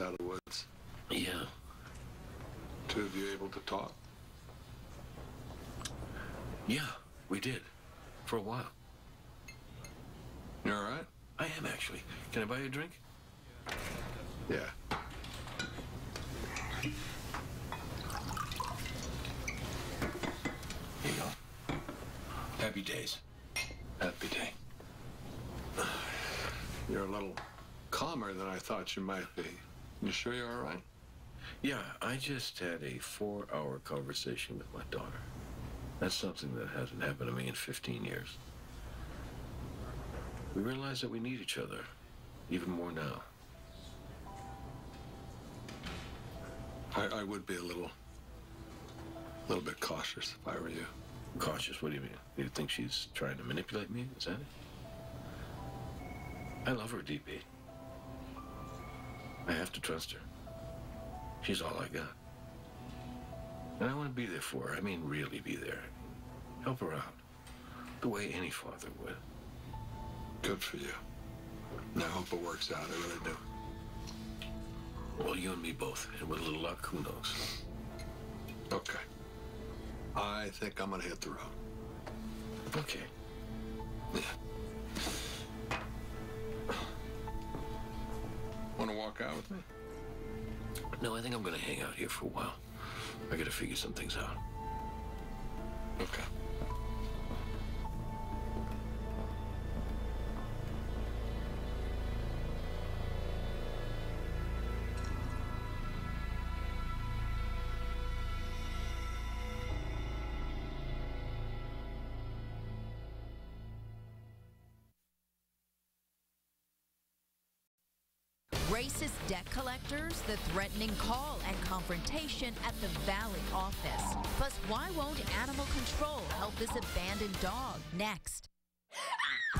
out of the woods. Yeah. Two of you able to talk? Yeah, we did. For a while. You all right? I am, actually. Can I buy you a drink? Yeah. Here you go. Happy days. Happy day. You're a little calmer than I thought you might be. You sure you're all right? Yeah, I just had a 4-hour conversation with my daughter. That's something that hasn't happened to me in 15 years. We realize that we need each other, even more now. I would be a little bit cautious if I were you. Cautious? What do you mean? You think she's trying to manipulate me? Is that it? I love her, DP. I have to trust her. She's all I got. And I want to be there for her. I mean, really be there. Help her out. The way any father would. Good for you. And I hope it works out. I really do. Well, you and me both. And with a little luck, who knows? Okay. I think I'm gonna hit the road. Okay. Yeah. Want to walk out with me? No, I think I'm going to hang out here for a while. I got to figure some things out. Okay. Racist debt collectors, the threatening call and confrontation at the Valley office. Plus, why won't animal control help this abandoned dog? Next. I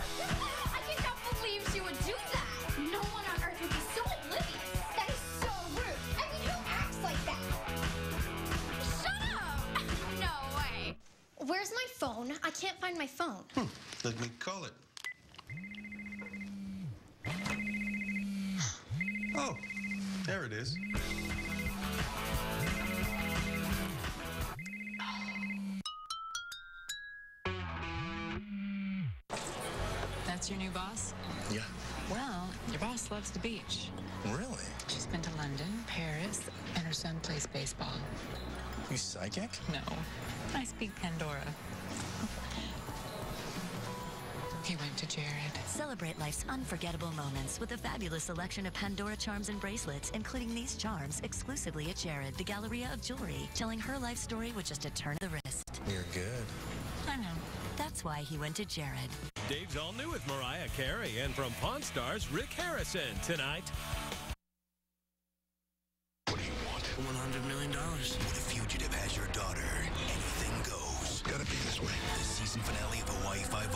cannot believe she would do that. No one on earth would be so oblivious. That is so rude. I mean, who acts like that? Shut up. No way. Where's my phone? I can't find my phone. Let me call it. Oh, there it is. That's your new boss? Yeah. Well, your boss loves the beach. Really? She's been to London, Paris, and her son plays baseball. You psychic? No, I speak Pandora. He went to Jared. Celebrate life's unforgettable moments with a fabulous selection of Pandora charms and bracelets, including these charms exclusively at Jared, the Galleria of Jewelry, telling her life story with just a turn of the wrist. You're good. I know. That's why he went to Jared. Dave's All New with Mariah Carey, and from Pawn Stars, Rick Harrison tonight. What do you want? $100 million. When a fugitive has your daughter, anything goes. Gotta be this way. The season finale of Hawaii Five-0.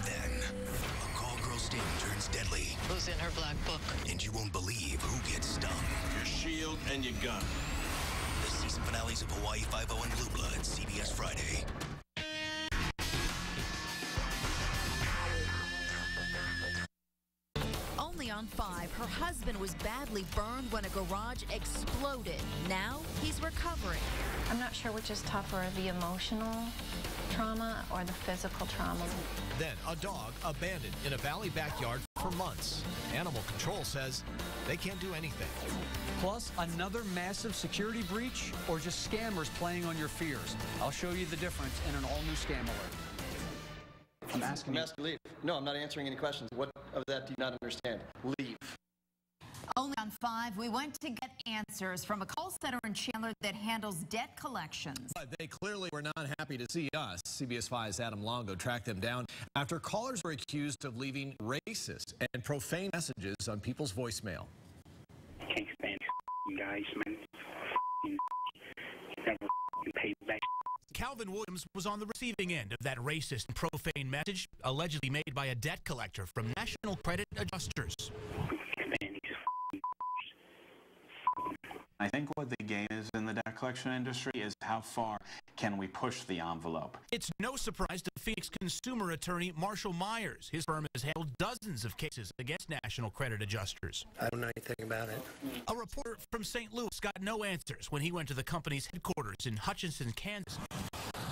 Then, a call girl sting turns deadly. Who's in her black book? And you won't believe who gets stung. Your shield and your gun. The season finales of Hawaii Five-0 and Blue Blood, CBS Friday. Only on 5, her husband was badly burned when a garage exploded. Now he's recovering. I'm not sure which is tougher, the emotional trauma or the physical trauma. Then a dog abandoned in a Valley backyard for months. Animal Control says they can't do anything. Plus, another massive security breach or just scammers playing on your fears. I'll show you the difference in an all-new scam alert. I'm asking you. Leave. No, I'm not answering any questions. What of that do you not understand? Leave. Only on 5, we went to get answers from a call center in Chandler that handles debt collections. But they clearly were not happy to see us. CBS 5's Adam Longo tracked them down after callers were accused of leaving racist and profane messages on people's voicemail. I can't stand you guys, man. You never pay back. Calvin Williams was on the receiving end of that racist and profane message allegedly made by a debt collector from National Credit Adjusters. I think what the game is in the debt collection industry is how far can we push the envelope. It's no surprise to Phoenix consumer attorney Marshall Myers. His firm has handled dozens of cases against National Credit Adjusters. I don't know anything about it. A reporter from St. Louis got no answers when he went to the company's headquarters in Hutchinson, Kansas.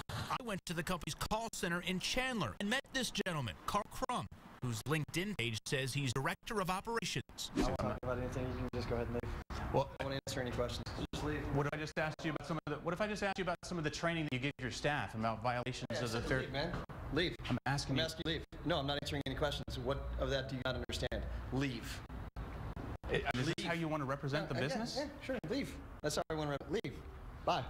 I went to the company's call center in Chandler and met this gentleman, Carl Crum, whose LinkedIn page says he's director of operations. I won't talk about anything. You can just go ahead and leave. Well, I won't answer any questions. Just leave. What if I just asked you about some of the training that you give your staff about violations of the fair? Leave, man. Leave. I'm asking you. Leave. No, I'm not answering any questions. What of that do you not understand? Leave. Is this how you want to represent the business? Yeah, sure. Leave. That's how I want to leave. Bye.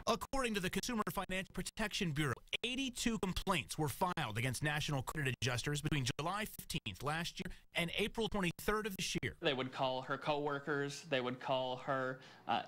According to the Consumer Financial Protection Bureau, 82 complaints were filed against National Credit Adjusters between July 15th last year and April 23rd of this year. They would call her coworkers. They would call her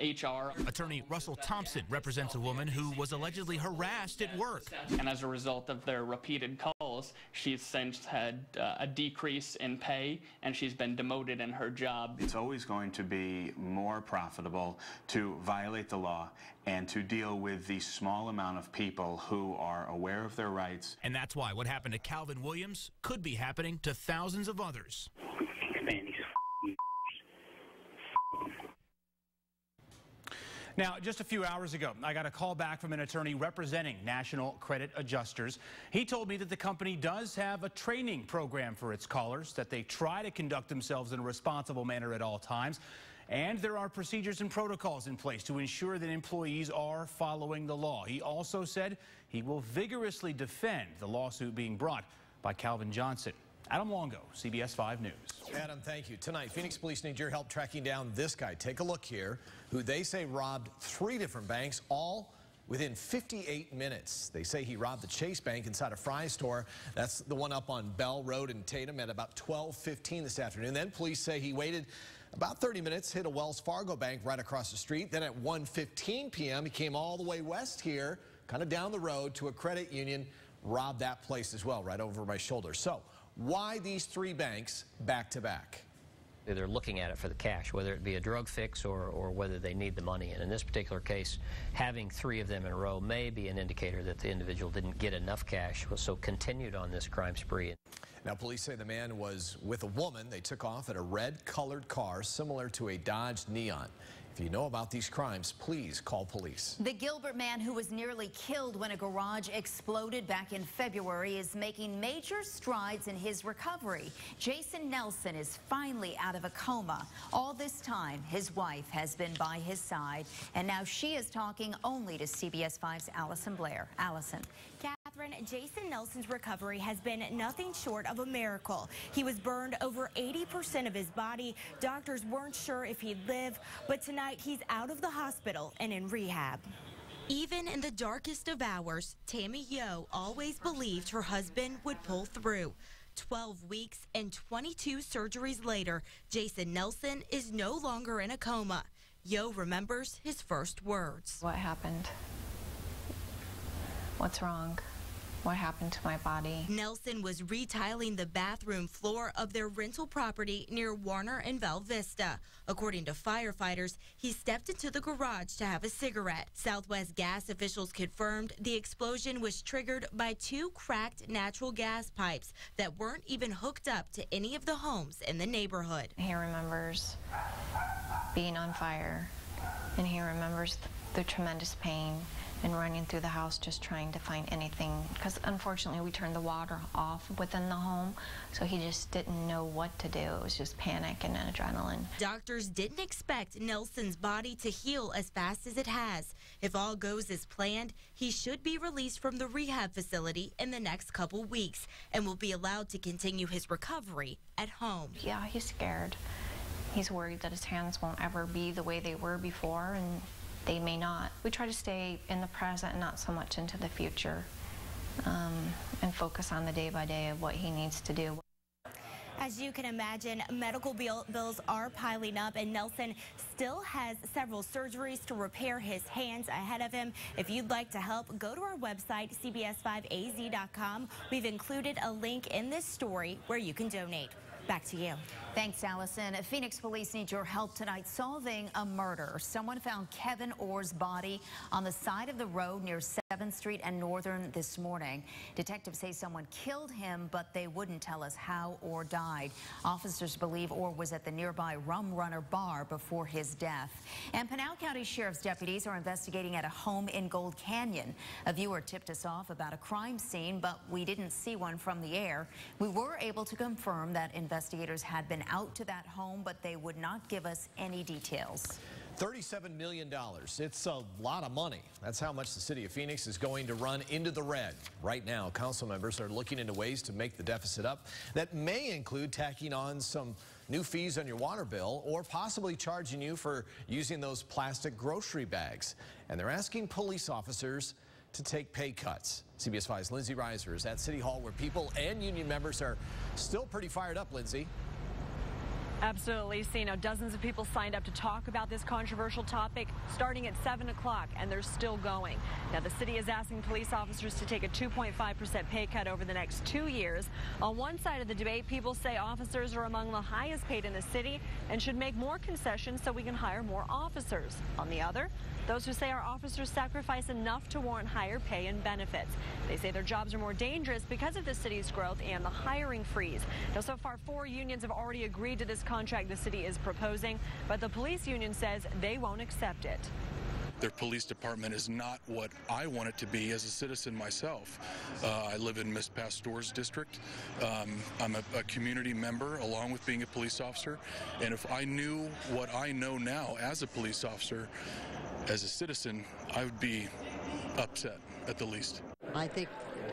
HR. Attorney Russell Thompson represents a woman who was allegedly harassed at work. And as a result of their repeated calls, she's since had a decrease in pay, and she's been demoted in her job. It's always going to be more profitable to violate the law and to deal with the small amount of people who are aware of their rights. And that's why what happened to Calvin Williams could be happening to thousands of others. Now, just a few hours ago, I got a call back from an attorney representing National Credit Adjusters. He told me that the company does have a training program for its callers, that they try to conduct themselves in a responsible manner at all times, and there are procedures and protocols in place to ensure that employees are following the law. He also said he will vigorously defend the lawsuit being brought by Calvin Johnson. Adam Longo, CBS 5 News. Adam, thank you. Tonight, Phoenix police need your help tracking down this guy. Take a look here, who they say robbed 3 different banks, all within 58 minutes. They say he robbed the Chase Bank inside a Fry store. That's the one up on Bell Road in Tatum at about 12:15 this afternoon. Then police say he waited about 30 minutes, hit a Wells Fargo bank right across the street. Then at 1:15 p.m., he came all the way west here, kind of down the road to a credit union, robbed that place as well, right over my shoulder. So why these 3 banks back to back? They're looking at it for the cash, whether it be a drug fix or whether they need the money. And in this particular case, having 3 of them in a row may be an indicator that the individual didn't get enough cash, so continued on this crime spree. Now, police say the man was with a woman. They took off in a red-colored car similar to a Dodge Neon. If you know about these crimes, please call police. The Gilbert man who was nearly killed when a garage exploded back in February is making major strides in his recovery. Jason Nelson is finally out of a coma. All this time, his wife has been by his side, and now she is talking only to CBS 5's Allison Blair. Allison. Catherine, Jason Nelson's recovery has been nothing short of a miracle. He was burned over 80% of his body. Doctors weren't sure if he'd live, but tonight he's out of the hospital and in rehab. Even in the darkest of hours, Tammy Yo always believed her husband would pull through. 12 weeks and 22 surgeries later, Jason Nelson is no longer in a coma. Yo remembers his first words. What happened? What's wrong? What happened to my body? Nelson was retiling the bathroom floor of their rental property near Warner and Val Vista. According to firefighters, he stepped into the garage to have a cigarette. Southwest Gas officials confirmed the explosion was triggered by 2 cracked natural gas pipes that weren't even hooked up to any of the homes in the neighborhood. He remembers being on fire, and he remembers the tremendous pain and running through the house just trying to find anything, because unfortunately we turned the water off within the home, so he just didn't know what to do. It was just panic and adrenaline. Doctors didn't expect Nelson's body to heal as fast as it has. If all goes as planned, he should be released from the rehab facility in the next couple weeks and will be allowed to continue his recovery at home. Yeah, he's scared. He's worried that his hands won't ever be the way they were before, and they may not. We try to stay in the present and not so much into the future, and focus on the day by day of what he needs to do. As you can imagine, medical bills are piling up, and Nelson still has several surgeries to repair his hands ahead of him. If you'd like to help, go to our website, cbs5az.com. We've included a link in this story where you can donate. Back to you. Thanks, Allison. Phoenix police need your help tonight solving a murder. Someone found Kevin Orr's body on the side of the road near 7th Street and Northern this morning. Detectives say someone killed him, but they wouldn't tell us how Orr died. Officers believe Orr was at the nearby Rum Runner bar before his death. And Pinal County Sheriff's deputies are investigating at a home in Gold Canyon. A viewer tipped us off about a crime scene, but we didn't see one from the air. We were able to confirm that investigators had been out to that home, but they would not give us any details. $37 million. It's a lot of money. That's how much the city of Phoenix is going to run into the red. Right now, council members are looking into ways to make the deficit up. That may include tacking on some new fees on your water bill or possibly charging you for using those plastic grocery bags. And they're asking police officers to take pay cuts. CBS 5's Lindsay Reiser is at City Hall, where people and union members are still pretty fired up. Lindsay. Absolutely. See, now dozens of people signed up to talk about this controversial topic starting at 7 o'clock, and they're still going. Now, the city is asking police officers to take a 2.5% pay cut over the next 2 years. On one side of the debate, people say officers are among the highest paid in the city and should make more concessions so we can hire more officers. On the other, those who say our officers sacrifice enough to warrant higher pay and benefits. They say their jobs are more dangerous because of the city's growth and the hiring freeze. Now, so far, 4 unions have already agreed to this contract the city is proposing, but the police union says they won't accept it. Their police department is not what I want it to be as a citizen myself. I live in Miss Pastor's district. I'm a community member along with being a police officer, and if I knew what I know now as a police officer, as a citizen, I would be upset at the least. I think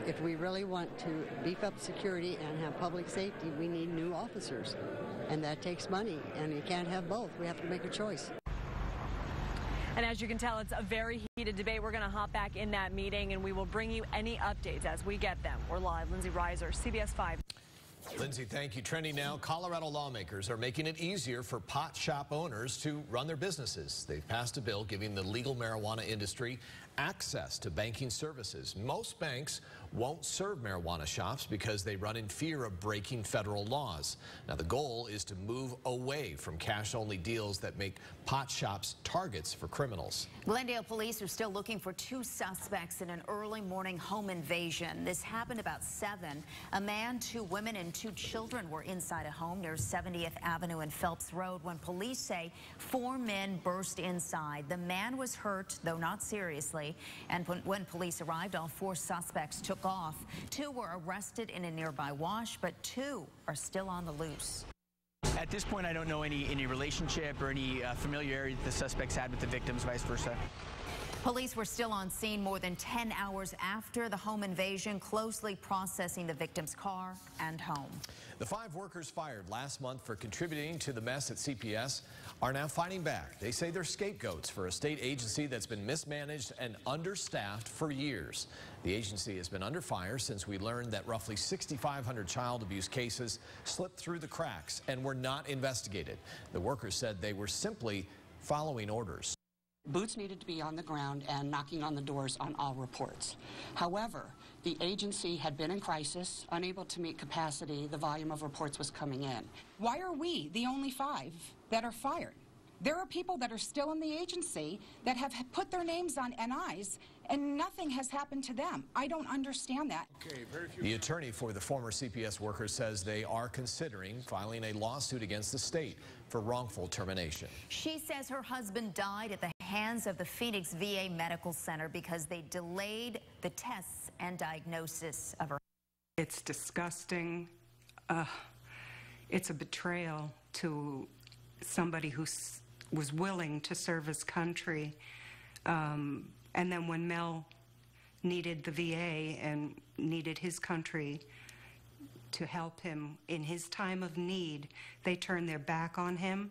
if we really want to beef up security and have public safety, we need new officers. And that takes money, and you can't have both. We have to make a choice. And as you can tell, it's a very heated debate. We're going to hop back in that meeting, and we will bring you any updates as we get them. We're live. Lindsay Reiser, CBS 5. Lindsay, thank you. Trending now, Colorado lawmakers are making it easier for pot shop owners to run their businesses. They've passed a bill giving the legal marijuana industry access to banking services. Most banks won't serve marijuana shops because they run in fear of breaking federal laws. Now, the goal is to move away from cash-only deals that make pot shops targets for criminals. Glendale police are still looking for 2 suspects in an early morning home invasion. This happened about 7. A man, 2 women, and 2 children were inside a home near 70th Avenue and Phelps Road when police say 4 men burst inside. The man was hurt, though not seriously, and when police arrived, all 4 suspects took off. 2 were arrested in a nearby wash, but 2 are still on the loose. At this point, I don't know any relationship or any familiarity that the suspects had with the victims, vice versa. Police were still on scene more than 10 hours after the home invasion, closely processing the victim's car and home. The 5 workers fired last month for contributing to the mess at CPS are now fighting back. They say they're scapegoats for a state agency that's been mismanaged and understaffed for years. The agency has been under fire since we learned that roughly 6,500 child abuse cases slipped through the cracks and were not investigated. The workers said they were simply following orders. Boots needed to be on the ground and knocking on the doors on all reports. However, the agency had been in crisis, unable to meet capacity. The volume of reports was coming in. Why are we the only 5 that are fired? There are people that are still in the agency that have put their names on NIs, and nothing has happened to them. I don't understand that. The attorney for the former CPS workers says they are considering filing a lawsuit against the state for wrongful termination. She says her husband died at the hands of the Phoenix VA Medical Center because they delayed the tests and diagnosis of her. It's disgusting. It's a betrayal to somebody who was willing to serve his country. And then when Mel needed the VA and needed his country to help him in his time of need, they turned their back on him.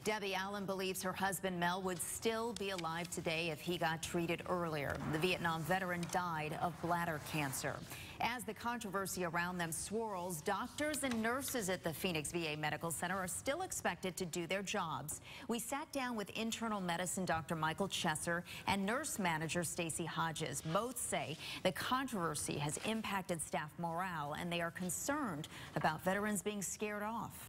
Debbie Allen believes her husband Mel would still be alive today if he got treated earlier. The Vietnam veteran died of bladder cancer. As the controversy around them swirls, doctors and nurses at the Phoenix VA Medical Center are still expected to do their jobs. We sat down with internal medicine Dr. Michael Chesser and nurse manager Stacy Hodges. Both say the controversy has impacted staff morale, and they are concerned about veterans being scared off.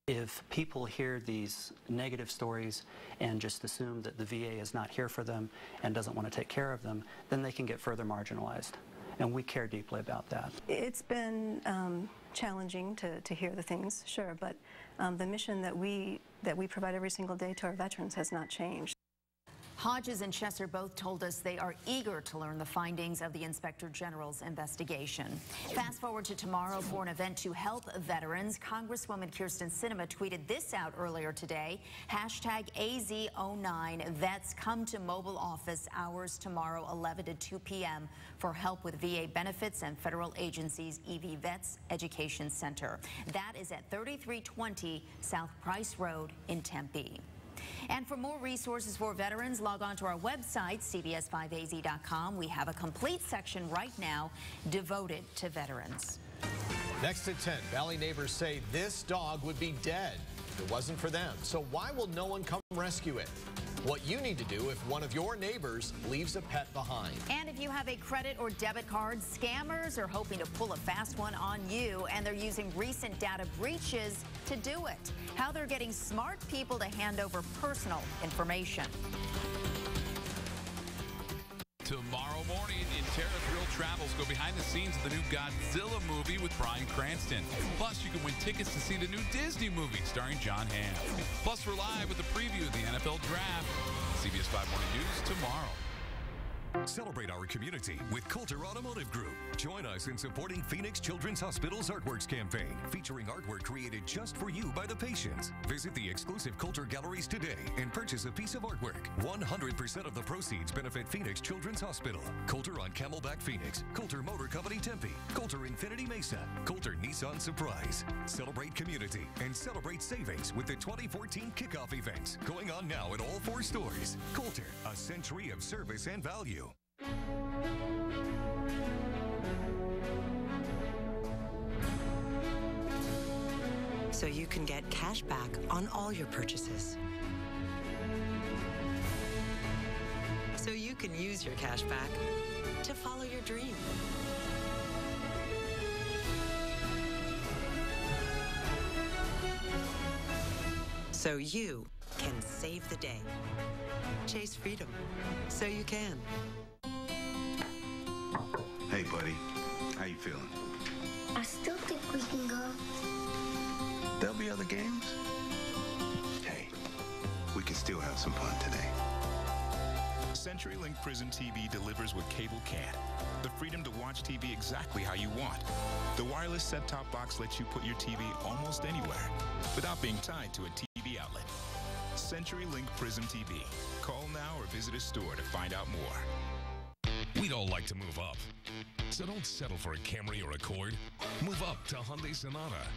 If people hear these negative stories and just assume that the VA is not here for them and doesn't want to take care of them, then they can get further marginalized. And we care deeply about that. It's been challenging to hear the things, sure, but the mission that we provide every single day to our veterans has not changed. Hodges and Chesser both told us they are eager to learn the findings of the Inspector General's investigation. Fast forward to tomorrow for an event to help veterans. Congresswoman Kyrsten Sinema tweeted this out earlier today. #AZ09 vets come to mobile office hours tomorrow 11 to 2 p.m. for help with VA benefits and federal agencies' EV Vets Education Center. That is at 3320 South Price Road in Tempe. And for more resources for veterans, log on to our website, cbs5az.com. We have a complete section right now devoted to veterans. Next at 10, Valley neighbors say this dog would be dead if it wasn't for them. So why will no one come rescue it? What you need to do if one of your neighbors leaves a pet behind. And if you have a credit or debit card, scammers are hoping to pull a fast one on you, and they're using recent data breaches to do it. How they're getting smart people to hand over personal information. Tomorrow morning in Terra Thrill Travels, go behind the scenes of the new Godzilla movie with Bryan Cranston. Plus, you can win tickets to see the new Disney movie starring John Hamm. Plus, we're live with a preview of the NFL Draft. CBS 5 Morning News tomorrow. Celebrate our community with Coulter Automotive Group. Join us in supporting Phoenix Children's Hospital's Artworks campaign, featuring artwork created just for you by the patients. Visit the exclusive Coulter galleries today and purchase a piece of artwork. 100% of the proceeds benefit Phoenix Children's Hospital. Coulter on Camelback Phoenix, Coulter Motor Company Tempe, Coulter Infinity Mesa, Coulter Nissan Surprise. Celebrate community and celebrate savings with the 2014 kickoff events going on now at all 4 stores. Coulter, a century of service and value. So you can get cash back on all your purchases. So you can use your cash back to follow your dream. So you can save the day. Chase freedom, so you can. Hey, buddy. How you feeling? I still think we can go. There'll be other games. Hey, we can still have some fun today. CenturyLink Prison TV delivers what cable can't. The freedom to watch TV exactly how you want. The wireless set-top box lets you put your TV almost anywhere without being tied to a TV outlet. CenturyLink Prison TV. Call now or visit a store to find out more. We'd all like to move up. So don't settle for a Camry or Accord. Move up to Hyundai Sonata.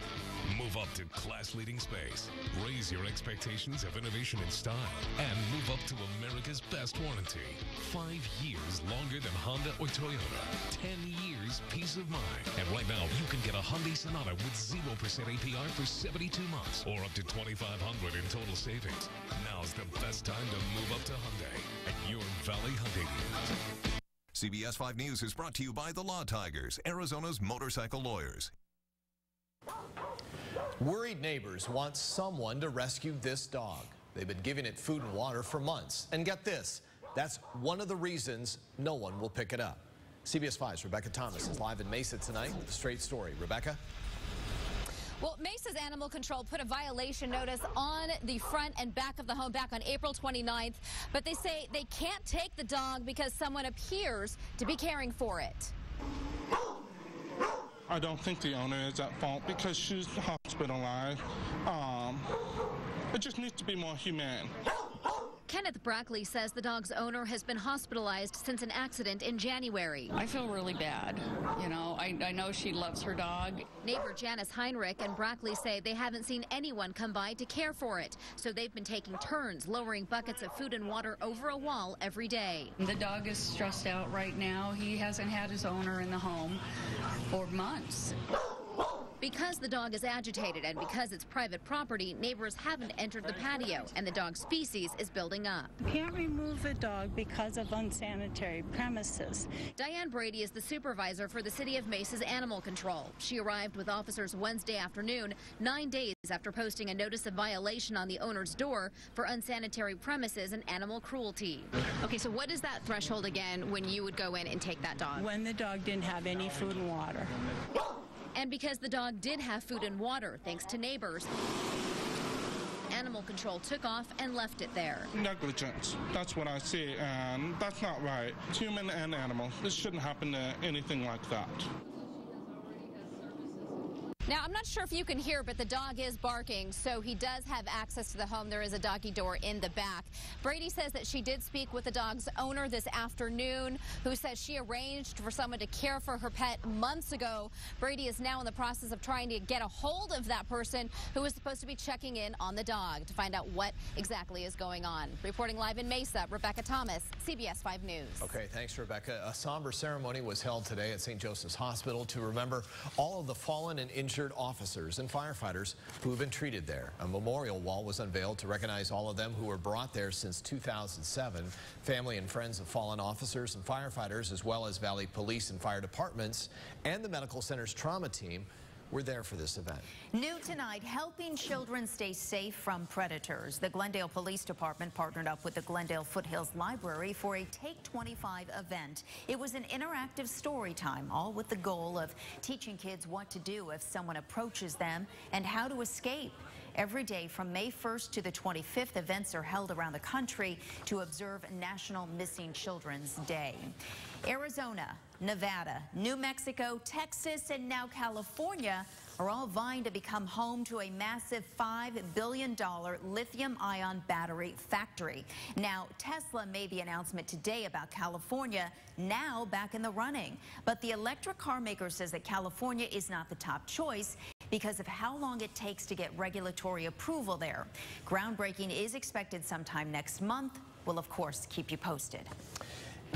Move up to class-leading space. Raise your expectations of innovation and style. And move up to America's best warranty. 5 years longer than Honda or Toyota. 10 years peace of mind. And right now, you can get a Hyundai Sonata with 0% APR for 72 months. Or up to $2,500 in total savings. Now's the best time to move up to Hyundai at your Valley Hyundai dealers. CBS 5 News is brought to you by the Law Tigers, Arizona's motorcycle lawyers. Worried neighbors want someone to rescue this dog. They've been giving it food and water for months. And get this, that's one of the reasons no one will pick it up. CBS 5's Rebecca Thomas is live in Mesa tonight with a straight story. Rebecca? Well, Mesa's Animal Control put a violation notice on the front and back of the home back on April 29th, but they say they can't take the dog because someone appears to be caring for it. I don't think the owner is at fault because she's hospitalized. It just needs to be more humane. Kenneth Brackley says the dog's owner has been hospitalized since an accident in January. I feel really bad. You know, I know she loves her dog. Neighbor Janice Heinrich and Brackley say they haven't seen anyone come by to care for it, so they've been taking turns lowering buckets of food and water over a wall every day. The dog is stressed out right now. He hasn't had his owner in the home for months. Because the dog is agitated and because it's private property, neighbors haven't entered the patio, and the dog species is building up. You can't remove a dog because of unsanitary premises. Diane Brady is the supervisor for the City of Mesa's animal control. She arrived with officers Wednesday afternoon, 9 days after posting a notice of violation on the owner's door for unsanitary premises and animal cruelty. Okay, so what is that threshold again when you would go in and take that dog? When the dog didn't have any food and water. And because the dog did have food and water, thanks to neighbors, animal control took off and left it there. Negligence, that's what I see, and that's not right. Human and animal, this shouldn't happen to anything like that. Now, I'm not sure if you can hear, but the dog is barking, so he does have access to the home. There is a doggy door in the back. Brady says that she did speak with the dog's owner this afternoon, who says she arranged for someone to care for her pet months ago. Brady is now in the process of trying to get a hold of that person who is supposed to be checking in on the dog to find out what exactly is going on. Reporting live in Mesa, Rebecca Thomas, CBS 5 News. Okay, thanks, Rebecca. A somber ceremony was held today at St. Joseph's Hospital to remember all of the fallen and injured officers and firefighters who have been treated there. A memorial wall was unveiled to recognize all of them who were brought there since 2007. Family and friends of fallen officers and firefighters, as well as Valley Police and Fire Departments and the Medical Center's trauma team, were there for this event. New tonight, helping children stay safe from predators. The Glendale Police Department partnered up with the Glendale Foothills Library for a Take 25 event. It was an interactive story time, all with the goal of teaching kids what to do if someone approaches them and how to escape. Every day from May 1st to the 25th, events are held around the country to observe National Missing Children's Day. Arizona, Nevada, New Mexico, Texas, and now California are all vying to become home to a massive $5 billion lithium-ion battery factory. Now, Tesla made the announcement today about California now back in the running. But the electric car maker says that California is not the top choice because of how long it takes to get regulatory approval there. Groundbreaking is expected sometime next month. We'll, of course, keep you posted.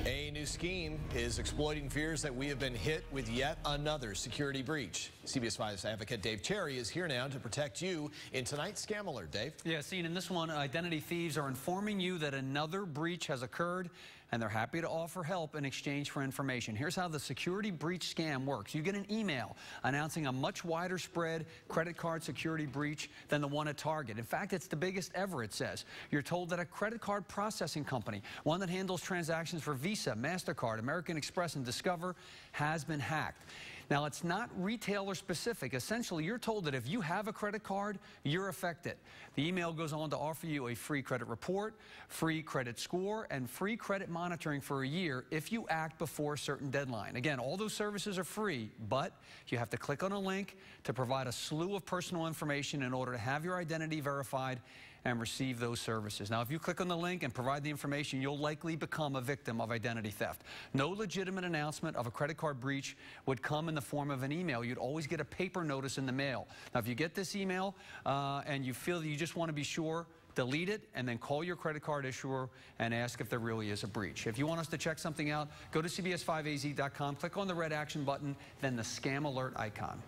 A new scheme is exploiting fears that we have been hit with yet another security breach. CBS 5's advocate Dave Cherry is here now to protect you in tonight's Scam Alert. Dave? Yeah, Scene, in this one, identity thieves are informing you that another breach has occurred, and they're happy to offer help in exchange for information. Here's how the security breach scam works. You get an email announcing a much wider spread credit card security breach than the one at Target. In fact, it's the biggest ever, it says. You're told that a credit card processing company, one that handles transactions for Visa, MasterCard, American Express, and Discover, has been hacked. Now, it's not retailer specific. Essentially, you're told that if you have a credit card, you're affected. The email goes on to offer you a free credit report, free credit score, and free credit monitoring for a year if you act before a certain deadline. Again, all those services are free, but you have to click on a link to provide a slew of personal information in order to have your identity verified and receive those services. Now, if you click on the link and provide the information, you'll likely become a victim of identity theft. No legitimate announcement of a credit card breach would come in the form of an email. You'd always get a paper notice in the mail. Now, if you get this email and you feel that you just want to be sure, delete it and then call your credit card issuer and ask if there really is a breach. If you want us to check something out, go to CBS5AZ.com, click on the red action button, then the Scam Alert icon.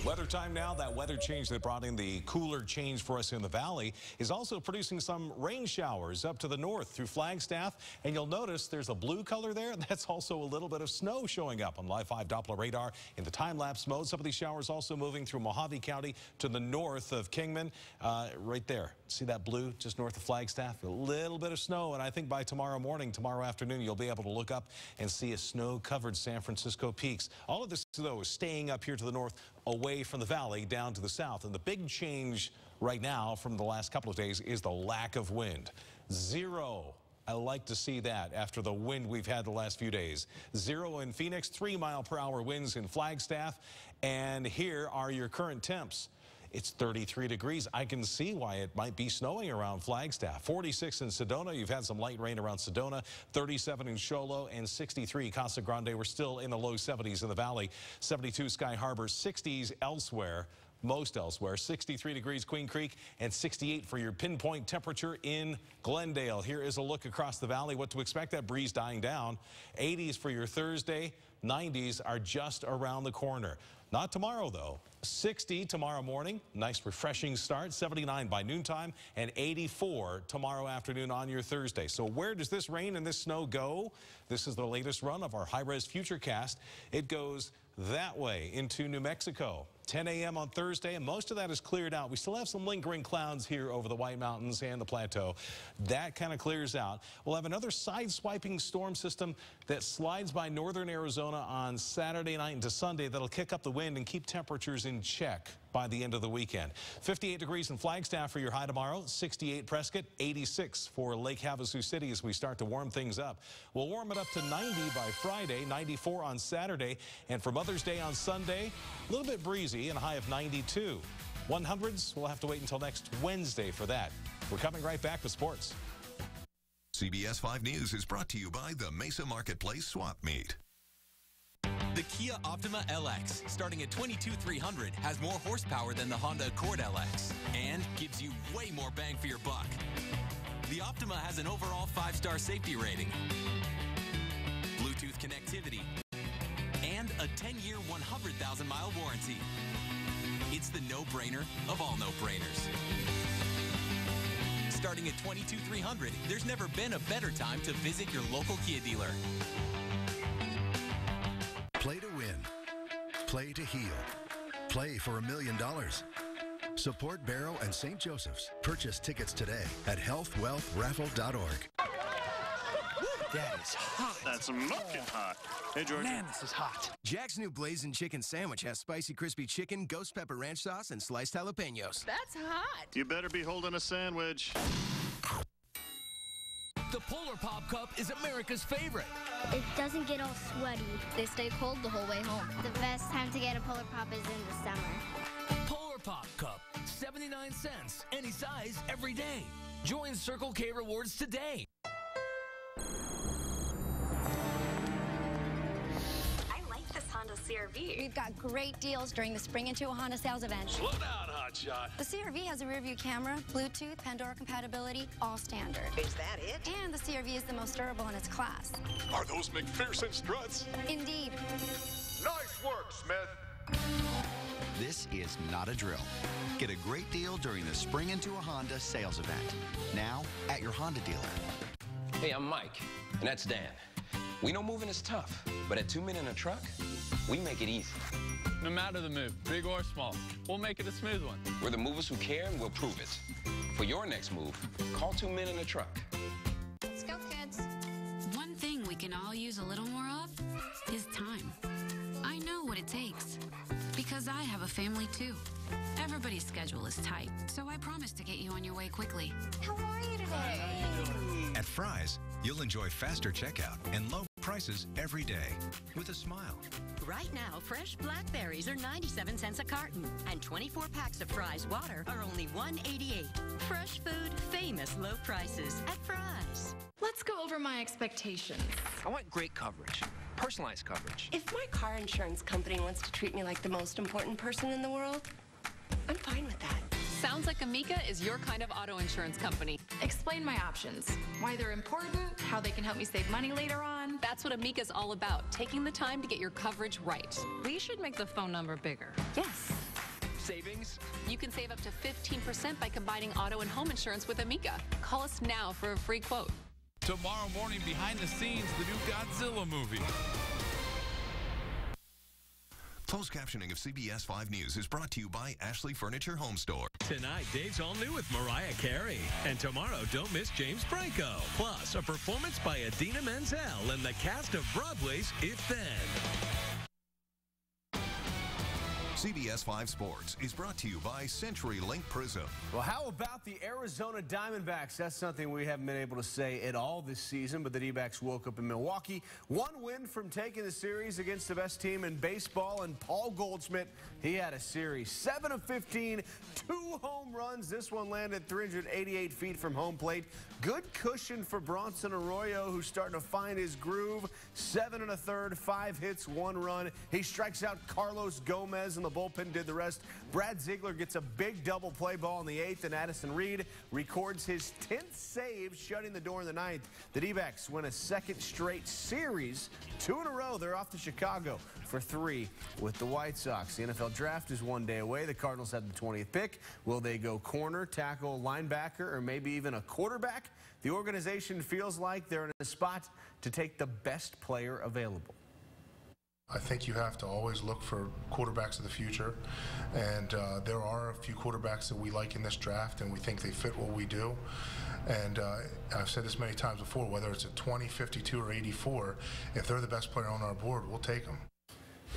Weather time now. That weather change that brought in the cooler change for us in the valley is also producing some rain showers up to the north through Flagstaff. And you'll notice there's a blue color there. That's also a little bit of snow showing up on Live 5 Doppler radar in the time-lapse mode. Some of these showers also moving through Mojave County to the north of Kingman. Right there. See that blue just north of Flagstaff? A little bit of snow. And I think by tomorrow morning, tomorrow afternoon, you'll be able to look up and see a snow-covered San Francisco peaks. All of this, though, is staying up here to the north, away from the valley down to the south. And the big change right now from the last couple of days is the lack of wind. Zero. I like to see that after the wind we've had the last few days. 0 in Phoenix, 3-mile-per-hour winds in Flagstaff. And here are your current temps. it's 33 degrees. I can see why it might be snowing around Flagstaff. 46 in Sedona. You've had some light rain around Sedona. 37 in Show Low and 63 Casa Grande. We're still in the low 70s in the valley. 72 Sky Harbor. 60s elsewhere. Most elsewhere. 63 degrees Queen Creek and 68 for your pinpoint temperature in Glendale. Here is a look across the valley. What to expect. That breeze dying down. 80s for your Thursday. 90s are just around the corner. Not tomorrow, though. 60 tomorrow morning. Nice refreshing start. 79 by noontime and 84 tomorrow afternoon on your Thursday. So where does this rain and this snow go? This is the latest run of our high-res futurecast. It goes that way into New Mexico. 10 a.m. on Thursday, and most of that is cleared out. We still have some lingering clouds here over the White Mountains and the plateau. That kind of clears out. We'll have another side-swiping storm system that slides by northern Arizona on Saturday night into Sunday. That'll kick up the wind and keep temperatures in check by the end of the weekend. 58 degrees in Flagstaff for your high tomorrow. 68 Prescott, 86 for Lake Havasu City as we start to warm things up. We'll warm it up to 90 by Friday, 94 on Saturday, and for Mother's Day on Sunday, a little bit breezy and a high of 92. 100s, we'll have to wait until next Wednesday for that. We're coming right back with sports. CBS 5 News is brought to you by the Mesa Marketplace Swap Meet. The Kia Optima LX, starting at $22,300, has more horsepower than the Honda Accord LX and gives you way more bang for your buck. The Optima has an overall 5-star safety rating, Bluetooth connectivity, and a 10-year, 100,000-mile warranty. It's the no-brainer of all no-brainers. Starting at $22,300, there's never been a better time to visit your local Kia dealer. Play to win. Play to heal. Play for $1 million. Support Barrow and St. Joseph's. Purchase tickets today at healthwealthraffle.org. That is hot. That's smoking hot. Hey, George. Man, this is hot. Jack's new Blazing Chicken Sandwich has spicy crispy chicken, ghost pepper ranch sauce, and sliced jalapenos. That's hot. You better be holding a sandwich. The Polar Pop Cup is America's favorite. It doesn't get all sweaty. They stay cold the whole way home. The best time to get a Polar Pop is in the summer. Polar Pop Cup, 79 cents, any size, every day. Join Circle K Rewards today. Honda CR-V. We've got great deals during the Spring Into a Honda sales event. Slow down, hotshot. The CR-V has a rear-view camera, Bluetooth, Pandora compatibility, all standard. Is that it? And the CR-V is the most durable in its class. Are those McPherson struts? Indeed. Nice work, Smith. This is not a drill. Get a great deal during the Spring Into a Honda sales event. Now at your Honda dealer. Hey, I'm Mike, and that's Dan. We know moving is tough, but at 2 Men in a Truck, we make it easy. No matter the move, big or small, we'll make it a smooth one. We're the movers who care, and we'll prove it. For your next move, call 2 Men in a Truck. Let's go, kids. One thing we can all use a little more of is time. I know what it takes, because I have a family too. Everybody's schedule is tight, so I promise to get you on your way quickly. How are you today? At Fry's, you'll enjoy faster checkout and low prices every day with a smile. Right now, fresh blackberries are 97 cents a carton, and 24 packs of Fry's water are only $1.88. Fresh food, famous low prices at Fry's. Let's go over my expectations. I want great coverage, personalized coverage. If my car insurance company wants to treat me like the most important person in the world, I'm fine with that. Sounds like Amica is your kind of auto insurance company. Explain my options, why they're important, how they can help me save money later on. That's what Amica's all about, taking the time to get your coverage right. We should make the phone number bigger. Yes. Savings? You can save up to 15% by combining auto and home insurance with Amica. Call us now for a free quote. Tomorrow morning, behind the scenes, the new Godzilla movie. Closed captioning of CBS 5 News is brought to you by Ashley Furniture Home Store. Tonight, Dave's All New with Mariah Carey. And tomorrow, don't miss James Franco. Plus, a performance by Idina Menzel and the cast of Broadway's If Then. CBS 5 Sports is brought to you by CenturyLink Prism. Well, how about the Arizona Diamondbacks? That's something we haven't been able to say at all this season, but the D-backs woke up in Milwaukee. One win from taking the series against the best team in baseball, and Paul Goldschmidt, he had a series. 7 of 15, 2 home runs. This one landed 388 feet from home plate. Good cushion for Bronson Arroyo, who's starting to find his groove. 7 1/3, 5 hits, 1 run. He strikes out Carlos Gomez, and the bullpen did the rest. Brad Ziegler gets a big double play ball in the 8th, and Addison Reed records his 10th save, shutting the door in the 9th. The D-backs win a second straight series. 2 in a row. They're off to Chicago for 3 with the White Sox. The NFL draft is 1 day away. The Cardinals have the 20th pick. Will they go corner, tackle, linebacker, or maybe even a quarterback? The organization feels like they're in a spot to take the best player available. I think you have to always look for quarterbacks of the future, and there are a few quarterbacks that we like in this draft, and we think they fit what we do. And I've said this many times before, whether it's at 20, 52, or 84, if they're the best player on our board, we'll take them.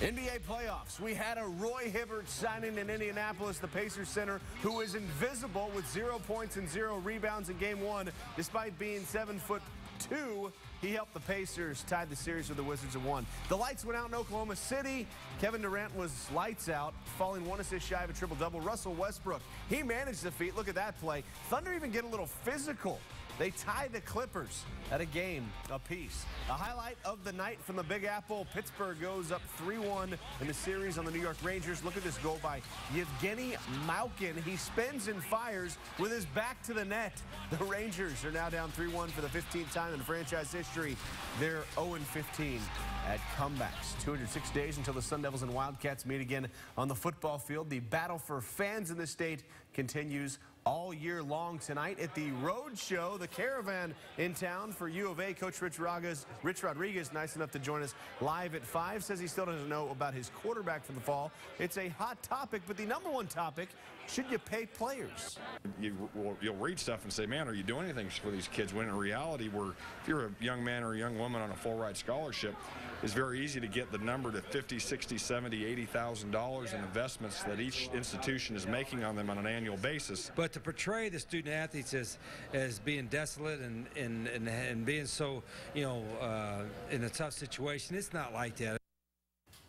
NBA playoffs. We had a Roy Hibbert signing in Indianapolis, the Pacers center, who is invisible with 0 points and 0 rebounds in Game 1, despite being 7'2". He helped the Pacers tie the series with the Wizards at 1. The lights went out in Oklahoma City. Kevin Durant was lights out, falling 1 assist shy of a triple-double. Russell Westbrook, he managed the feat. Look at that play. Thunder even get a little physical. They tied the Clippers at a game apiece. A highlight of the night from the Big Apple. Pittsburgh goes up 3-1 in the series on the New York Rangers. Look at this goal by Yevgeny Malkin. He spins and fires with his back to the net. The Rangers are now down 3-1 for the 15th time in franchise history. They're 0-15 at comebacks. 206 days until the Sun Devils and Wildcats meet again on the football field. The battle for fans in the state continues all year long. Tonight at the Road Show, the Caravan in town for U of A. Coach Rich Rodriguez, nice enough to join us live at 5, says he still doesn't know about his quarterback for the fall. It's a hot topic, but the #1 topic, should you pay players? You'll read stuff and say, man, are you doing anything for these kids? When in reality, if you're a young man or a young woman on a full-ride scholarship, it's very easy to get the number to $50,000, $60,000, $70,000, $80,000 in investments that each institution is making on them on an annual basis. But to portray the student athletes as being desolate and being so, in a tough situation, it's not like that.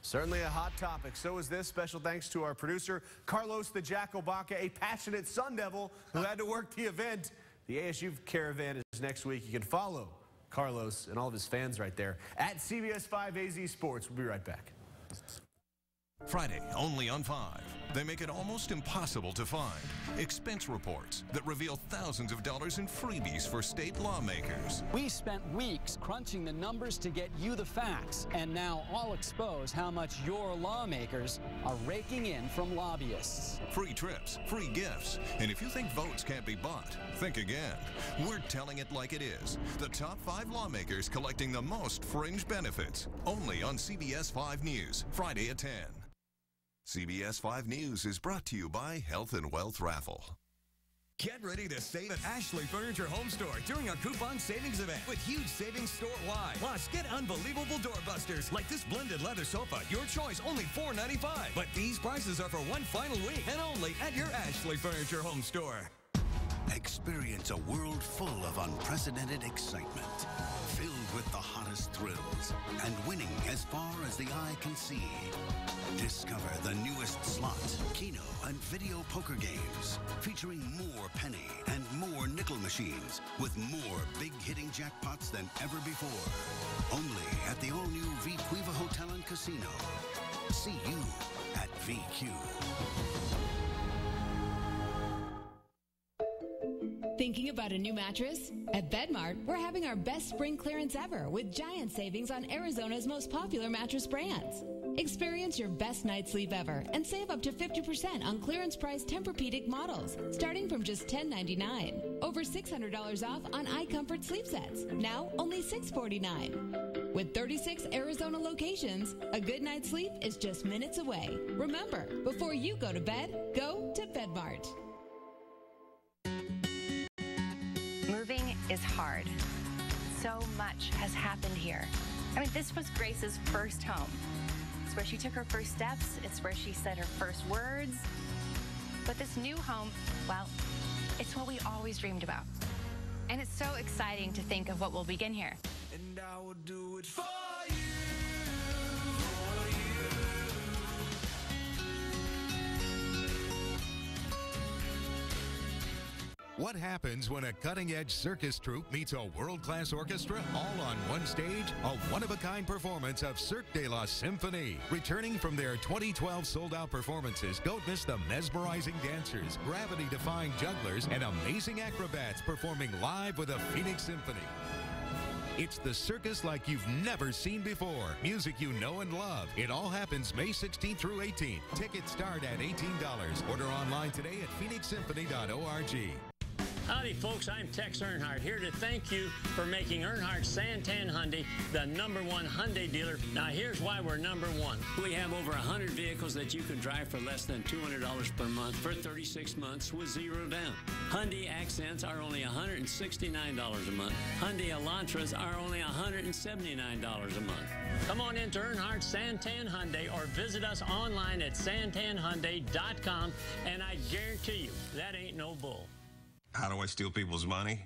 Certainly a hot topic. So is this. Special thanks to our producer, Carlos the Jackal Baca, a passionate Sun Devil who had to work the event. The ASU Caravan is next week. You can follow Carlos and all of his fans right there at CBS 5 AZ Sports. We'll be right back. Friday, only on 5. They make it almost impossible to find expense reports that reveal thousands of dollars in freebies for state lawmakers. We spent weeks crunching the numbers to get you the facts, and now I'll expose how much your lawmakers are raking in from lobbyists. Free trips, free gifts, and if you think votes can't be bought, think again. We're telling it like it is. The top 5 lawmakers collecting the most fringe benefits, only on CBS 5 News, Friday at 10. CBS 5 News is brought to you by Health and Wealth Raffle. Get ready to save at Ashley Furniture Home Store during our coupon savings event with huge savings store-wide. Plus, get unbelievable doorbusters like this blended leather sofa. Your choice, only $4.95. But these prices are for one final week and only at your Ashley Furniture Home Store. Experience a world full of unprecedented excitement, filled with the hottest thrills, and winning as far as the eye can see. Discover the newest slot, keno, and video poker games, featuring more penny and more nickel machines, with more big-hitting jackpots than ever before. Only at the all-new VQuiva Hotel and Casino. See you at VQ. Thinking about a new mattress? At Bedmart, we're having our best spring clearance ever with giant savings on Arizona's most popular mattress brands. Experience your best night's sleep ever and save up to 50% on clearance price Tempur-Pedic models, starting from just $10.99. Over $600 off on iComfort sleep sets, now only $649. With 36 Arizona locations, a good night's sleep is just minutes away. Remember, before you go to bed, go to Bedmart. Moving is hard. So much has happened here. I mean, this was Grace's first home. It's where she took her first steps. It's where she said her first words. But this new home, well, it's what we always dreamed about. And it's so exciting to think of what will begin here. And I will do it for What happens when a cutting-edge circus troupe meets a world-class orchestra all on one stage? A one-of-a-kind performance of Cirque de la Symphonie. Returning from their 2012 sold-out performances, don't miss the mesmerizing dancers, gravity-defying jugglers, and amazing acrobats performing live with a Phoenix Symphony. It's the circus like you've never seen before. Music you know and love. It all happens May 16th through 18th. Tickets start at $18. Order online today at phoenixsymphony.org. Howdy, folks. I'm Tex Earnhardt, here to thank you for making Earnhardt Santan Hyundai the #1 Hyundai dealer. Now, here's why we're #1. We have over 100 vehicles that you can drive for less than $200 per month for 36 months with 0 down. Hyundai Accents are only $169 a month. Hyundai Elantras are only $179 a month. Come on into Earnhardt Santan Hyundai or visit us online at santanhyundai.com, and I guarantee you, that ain't no bull. How do I steal people's money?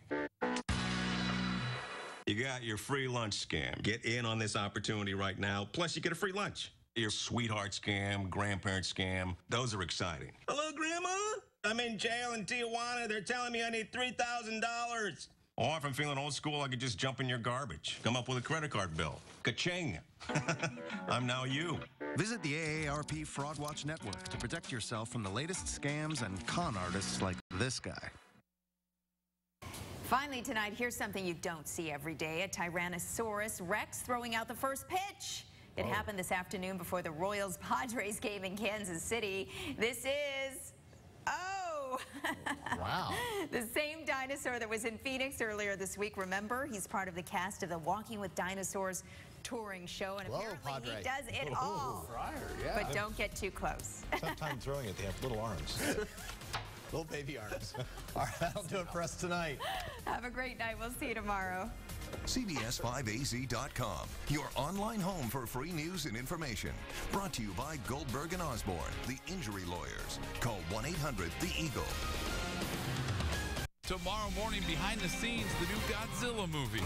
You got your free lunch scam. Get in on this opportunity right now. Plus, you get a free lunch. Your sweetheart scam, grandparent scam, those are exciting. Hello, Grandma? I'm in jail in Tijuana. They're telling me I need $3,000. Or if I'm feeling old school, I could just jump in your garbage. Come up with a credit card bill. Ka-ching. I'm now you. Visit the AARP Fraud Watch Network to protect yourself from the latest scams and con artists like this guy. Finally tonight, here's something you don't see every day. A Tyrannosaurus Rex throwing out the first pitch. It happened this afternoon before the Royals-Padres game in Kansas City. This is, wow. The same dinosaur that was in Phoenix earlier this week. Remember, he's part of the cast of the Walking with Dinosaurs touring show, and apparently he does it all. Yeah. But don't get too close. Tough time throwing it. They have little arms. Little baby arms. All right, that'll do it for us tonight. Have a great night. We'll see you tomorrow. CBS5AZ.com, your online home for free news and information. Brought to you by Goldberg and Osborne, the injury lawyers. Call 1-800-THE-EAGLE. Tomorrow morning, behind the scenes, the new Godzilla movie.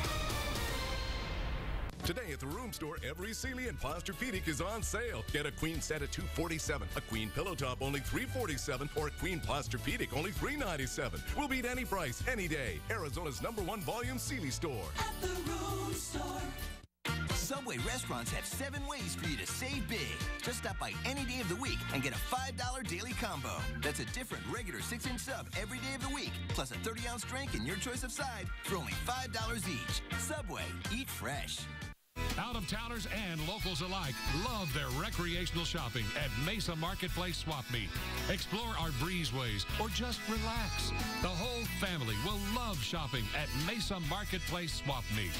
Today at the Room Store, every Sealy and Posturepedic is on sale. Get a queen set at $247, a queen pillow top only $347, or a queen Posturepedic only $397. We'll beat any price, any day. Arizona's #1 volume Sealy store. At the Room Store. Subway restaurants have 7 ways for you to save big. Just stop by any day of the week and get a $5 daily combo. That's a different regular 6-inch sub every day of the week, plus a 30-ounce drink and your choice of side for only $5 each. Subway, eat fresh. Out-of-towners and locals alike love their recreational shopping at Mesa Marketplace Swap Meet. Explore our breezeways or just relax. The whole family will love shopping at Mesa Marketplace Swap Meet.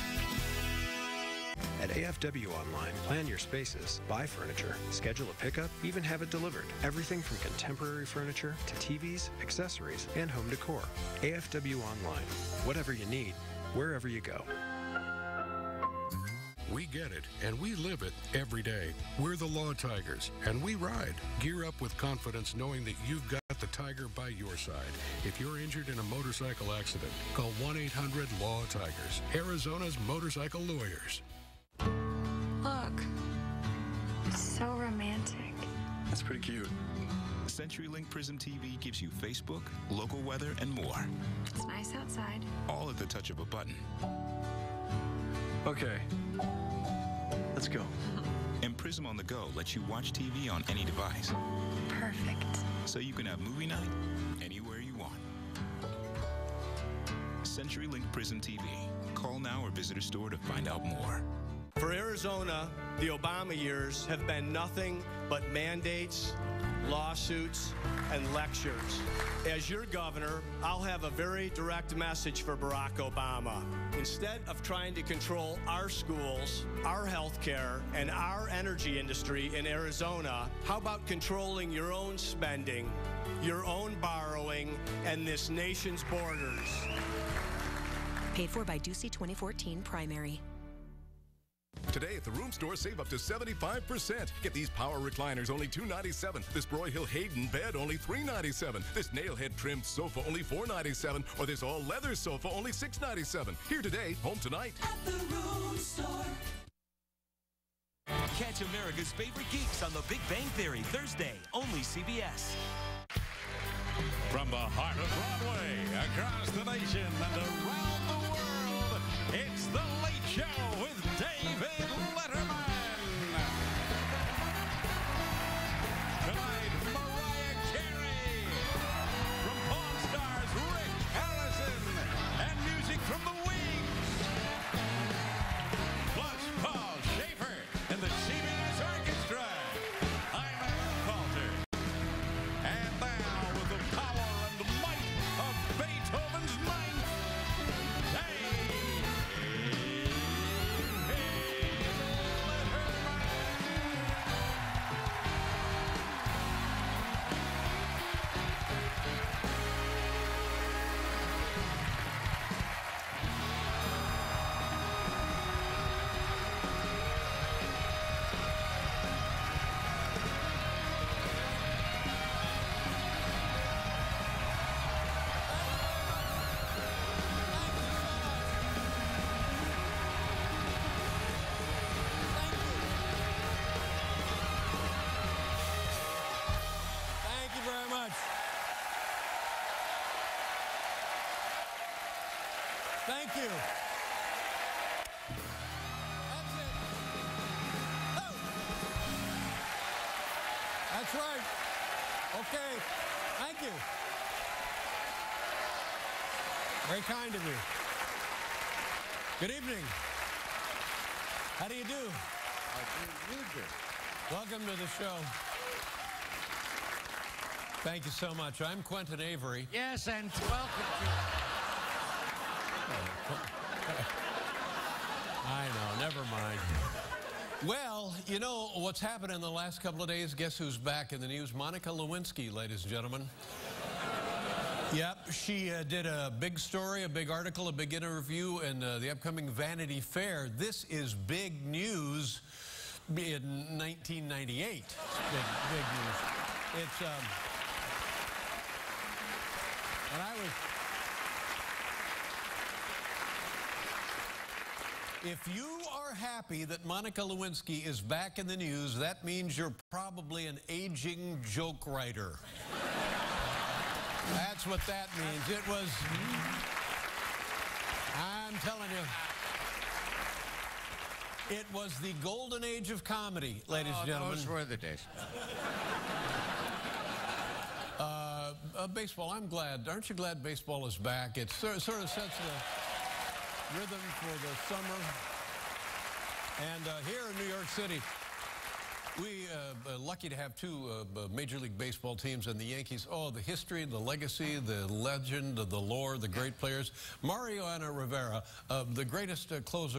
At AFW Online, plan your spaces, buy furniture, schedule a pickup, even have it delivered. Everything from contemporary furniture to TVs, accessories, and home decor. AFW Online. Whatever you need, wherever you go. We get it, and we live it every day. We're the Law Tigers, and we ride. Gear up with confidence knowing that you've got the Tiger by your side. If you're injured in a motorcycle accident, call 1-800-LAW-TIGERS, Arizona's motorcycle lawyers. Look, it's so romantic. That's pretty cute. CenturyLink Prism TV gives you Facebook, local weather, and more. It's nice outside. All at the touch of a button. Okay, let's go. And Prism on the Go lets you watch TV on any device. Perfect. So you can have movie night anywhere you want. CenturyLink Prism TV. Call now or visit a store to find out more. For Arizona, the Obama years have been nothing but mandates, lawsuits, and lectures. As your governor, I'll have a very direct message for Barack Obama. Instead of trying to control our schools, our health care, and our energy industry in Arizona, how about controlling your own spending, your own borrowing, and this nation's borders? Paid for by Ducey 2014 primary. Today at the Room Store, save up to 75%. Get these power recliners, only $297. This Broyhill Hayden bed, only $397. This nail-head trimmed sofa, only $497. Or this all-leather sofa, only $697. Here today, home tonight. At the Room Store. Catch America's favorite geeks on The Big Bang Theory, Thursday, only CBS. From the heart of Broadway, across the nation and around the world, it's The Late Show with David Letterman. Tonight, Mariah Carey. From Pawn Stars, Rick Harrison. And music from the Wings. Plus, Paul Schaefer and the CBS Orchestra. I'm Aaron Coulter. And now, with the power and might of Beethoven's Ninth, Thank you very much. Thank you. That's it. Oh. That's right. Okay. Thank you. Very kind of you. Good evening. How do you do? Welcome to the show. Thank you so much. I'm Quentin Avery. Yes, and welcome I know, never mind. Well, you know what's happened in the last couple of days? Guess who's back in the news? Monica Lewinsky, ladies and gentlemen. Yep, she did a big story, a big article, a big interview in the upcoming Vanity Fair. This is big news in 1998. Big news. It's, and I was... If you are happy that Monica Lewinsky is back in the news, that means you're probably an aging joke writer. That's what that means. It was... I'm telling you, it was the golden age of comedy, ladies and gentlemen. Those were the days. Baseball, I'm glad. Aren't you glad baseball is back? It sort of sets the rhythm for the summer. And here in New York City, we are lucky to have two Major League Baseball teams, and the Yankees. Oh, the history, the legacy, the legend, the lore, the great players. Mariano Rivera, the greatest closer